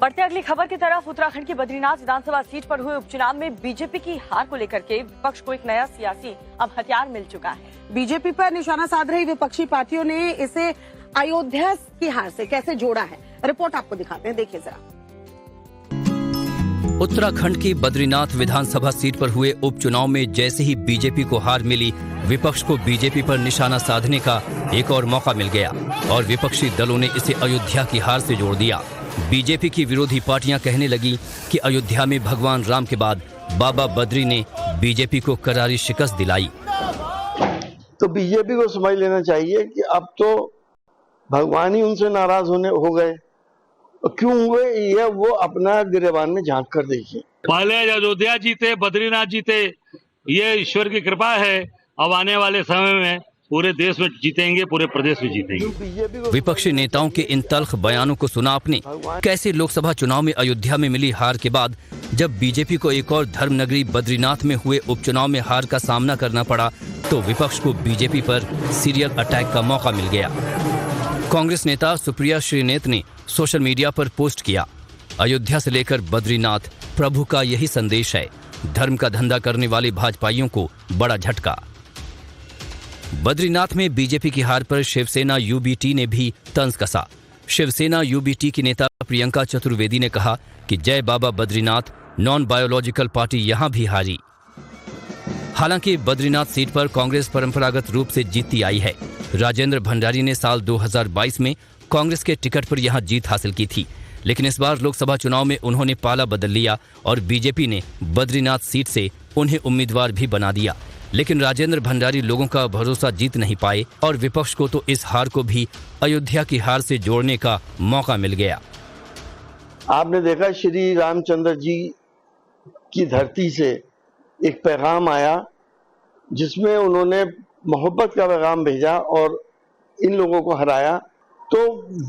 बढ़ते अगली खबर की तरफ, उत्तराखंड की बद्रीनाथ विधानसभा सीट पर हुए उपचुनाव में बीजेपी की हार को लेकर के विपक्ष को एक नया सियासी अब हथियार मिल चुका है। बीजेपी पर निशाना साध रही विपक्षी पार्टियों ने इसे अयोध्या की हार से कैसे जोड़ा है, रिपोर्ट आपको दिखाते हैं, देखिए जरा। उत्तराखंड की बद्रीनाथ विधानसभा सीट पर हुए उपचुनाव में जैसे ही बीजेपी को हार मिली, विपक्ष को बीजेपी पर निशाना साधने का एक और मौका मिल गया और विपक्षी दलों ने इसे अयोध्या की हार से जोड़ दिया। बीजेपी की विरोधी पार्टियां कहने लगी कि अयोध्या में भगवान राम के बाद बाबा बद्री ने बीजेपी को करारी शिकस्त दिलाई। तो बीजेपी को समझ लेना चाहिए कि अब तो भगवान ही उनसे नाराज हो गए। क्यों हुए ये वो अपना गिरेबान में झांक कर देखिए। पहले अयोध्या जीते, बद्रीनाथ जीते, ये ईश्वर की कृपा है। अब आने वाले समय में पूरे देश में जीतेंगे, पूरे प्रदेश में जीतेंगे। विपक्षी नेताओं के इन तल्ख बयानों को सुना आपने। कैसे लोकसभा चुनाव में अयोध्या में मिली हार के बाद जब बीजेपी को एक और धर्मनगरी बद्रीनाथ में हुए उपचुनाव में हार का सामना करना पड़ा, तो विपक्ष को बीजेपी पर सीरियल अटैक का मौका मिल गया। कांग्रेस नेता सुप्रिया श्रीनेत ने सोशल मीडिया पर पोस्ट किया, अयोध्या से लेकर बद्रीनाथ प्रभु का यही संदेश है। धर्म का धंधा करने वाले भाजपाइयों को बड़ा झटका। बद्रीनाथ में बीजेपी की हार पर शिवसेना यूबीटी ने भी तंज कसा। शिवसेना यूबीटी की नेता प्रियंका चतुर्वेदी ने कहा कि जय बाबा बद्रीनाथ नॉन बायोलॉजिकल पार्टी यहां भी हारी। हालांकि बद्रीनाथ सीट पर कांग्रेस परंपरागत रूप से जीतती आई है। राजेंद्र भंडारी ने साल 2022 में कांग्रेस के टिकट पर यहां जीत हासिल की थी, लेकिन इस बार लोकसभा चुनाव में उन्होंने पाला बदल लिया और बीजेपी ने बद्रीनाथ सीट से उन्हें उम्मीदवार भी बना दिया। लेकिन राजेंद्र भंडारी लोगों का भरोसा जीत नहीं पाए और विपक्ष को तो इस हार को भी अयोध्या की हार से जोड़ने का मौका मिल गया। आपने देखा श्री रामचंद्र जी की धरती से एक पैगाम आया जिसमें उन्होंने मोहब्बत का पैगाम भेजा और इन लोगों को हराया। तो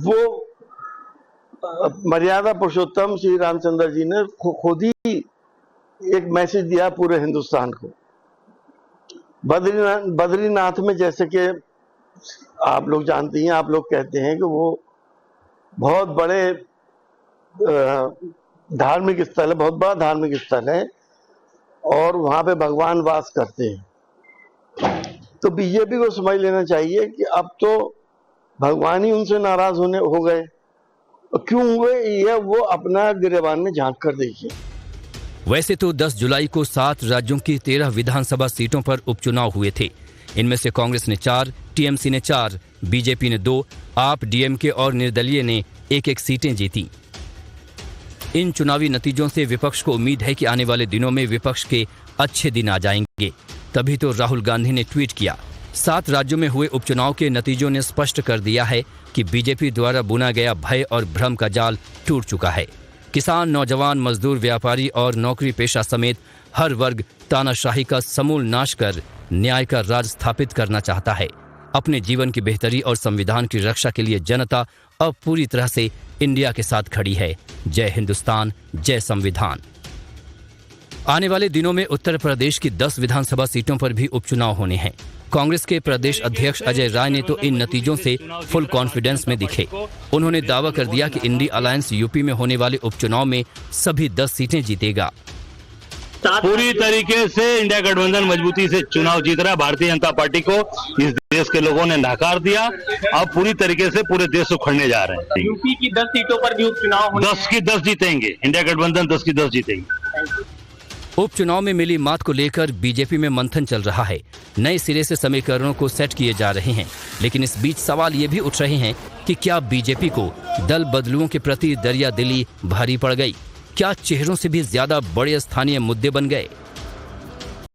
वो मर्यादा पुरुषोत्तम श्री रामचंद्र जी ने खुद ही एक मैसेज दिया पूरे हिंदुस्तान को। बद्रीनाथ में जैसे कि आप लोग जानती हैं, आप लोग कहते हैं कि वो बहुत बड़े धार्मिक स्थल है, बहुत बड़ा धार्मिक स्थल है और वहां पे भगवान वास करते हैं। तो बीजेपी को समझ लेना चाहिए कि अब तो भगवान ही उनसे नाराज हो गए। क्यों हुए ये वो अपना गिरेबान में झांक कर देखिए। वैसे तो 10 जुलाई को 7 राज्यों की 13 विधानसभा सीटों पर उपचुनाव हुए थे। इनमें से कांग्रेस ने 4, टीएमसी ने 4, बीजेपी ने 2, आप, डीएमके और निर्दलीय ने 1-1 सीटें जीती। इन चुनावी नतीजों से विपक्ष को उम्मीद है कि आने वाले दिनों में विपक्ष के अच्छे दिन आ जाएंगे। तभी तो राहुल गांधी ने ट्वीट किया, 7 राज्यों में हुए उपचुनाव के नतीजों ने स्पष्ट कर दिया है कि बीजेपी द्वारा बुना गया भय और भ्रम का जाल टूट चुका है। किसान, नौजवान, मजदूर, व्यापारी और नौकरी पेशा समेत हर वर्ग तानाशाही का समूल नाश कर न्याय का राज स्थापित करना चाहता है। अपने जीवन की बेहतरी और संविधान की रक्षा के लिए जनता अब पूरी तरह से इंडिया के साथ खड़ी है। जय हिंदुस्तान, जय संविधान। आने वाले दिनों में उत्तर प्रदेश की 10 विधानसभा सीटों पर भी उपचुनाव होने हैं। कांग्रेस के प्रदेश अध्यक्ष अजय राय ने तो इन नतीजों से फुल कॉन्फिडेंस में दिखे। उन्होंने दावा कर दिया कि इंडी अलायंस यूपी में होने वाले उपचुनाव में सभी 10 सीटें जीतेगा। पूरी तरीके से इंडिया गठबंधन मजबूती से चुनाव जीत रहा है। भारतीय जनता पार्टी को इस देश के लोगों ने नकार दिया। अब पूरी तरीके से पूरे देश को उखड़ने जा रहे हैं। यूपी की 10 सीटों पर भी उपचुनाव 10 की 10 जीतेंगे। इंडिया गठबंधन 10 की 10 जीतेंगे। उपचुनाव में मिली मात को लेकर बीजेपी में मंथन चल रहा है। नए सिरे से समीकरणों को सेट किए जा रहे हैं, लेकिन इस बीच सवाल ये भी उठ रहे हैं कि क्या बीजेपी को दल बदलुओं के प्रति दरियादिली भारी पड़ गई? क्या चेहरों से भी ज्यादा बड़े स्थानीय मुद्दे बन गए?